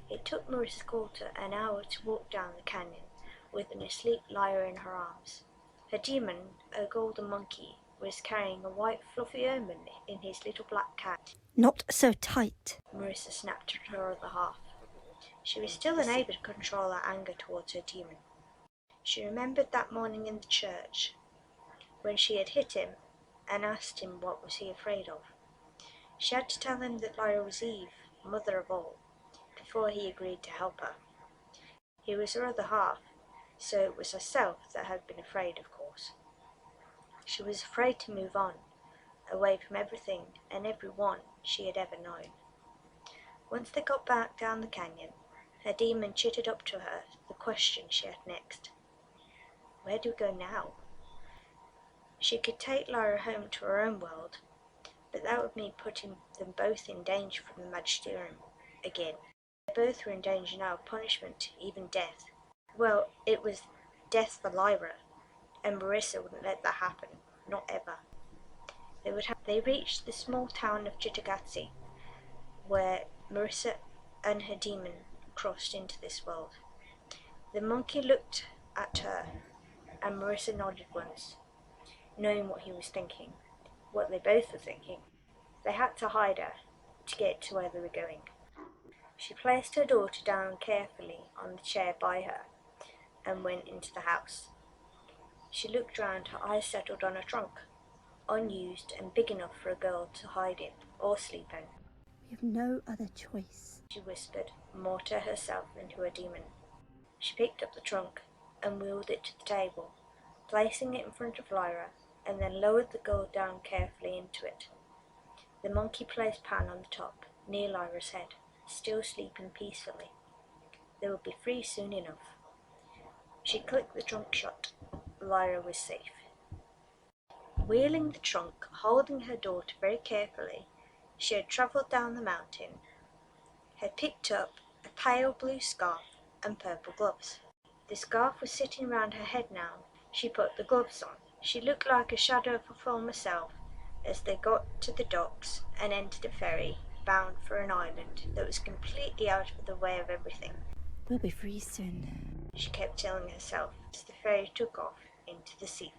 It took Marisa's quarter an hour to walk down the canyon with an asleep Lyra in her arms. Her demon, a golden monkey, was carrying a white fluffy ermine in his little black cat. Not so tight. Marisa snapped at her other half. She was still unable to control her anger towards her demon. She remembered that morning in the church, when she had hit him and asked him what was he afraid of. She had to tell him that Lyra was Eve, mother of all, before he agreed to help her. He was her other half, so it was herself that had been afraid, of course. She was afraid to move on, away from everything and everyone she had ever known. Once they got back down the canyon, her demon chittered up to her the question she had next. Where do we go now? She could take Lyra home to her own world, but that would mean putting them both in danger from the Magisterium again. They both were in danger now of punishment, even death. Well, it was death for Lyra, and Marisa wouldn't let that happen, not ever. They reached the small town of Chittagazzi, where Marisa and her demon crossed into this world. The monkey looked at her, and Marisa nodded once, knowing what he was thinking, what they both were thinking. They had to hide her to get to where they were going. She placed her daughter down carefully on the chair by her and went into the house. She looked round, her eyes settled on her trunk, unused and big enough for a girl to hide in or sleep in. We have no other choice, she whispered, more to herself than to her demon. She picked up the trunk and wheeled it to the table, placing it in front of Lyra, and then lowered the girl down carefully into it. The monkey placed Pan on the top, near Lyra's head, still sleeping peacefully. They would be free soon enough. She clicked the trunk shut. Lyra was safe. Wheeling the trunk, holding her daughter very carefully, she had travelled down the mountain, had picked up a pale blue scarf and purple gloves. The scarf was sitting round her head now. She put the gloves on. She looked like a shadow of her former self as they got to the docks and entered a ferry bound for an island that was completely out of the way of everything. We'll be free soon, she kept telling herself as the ferry took off into the sea.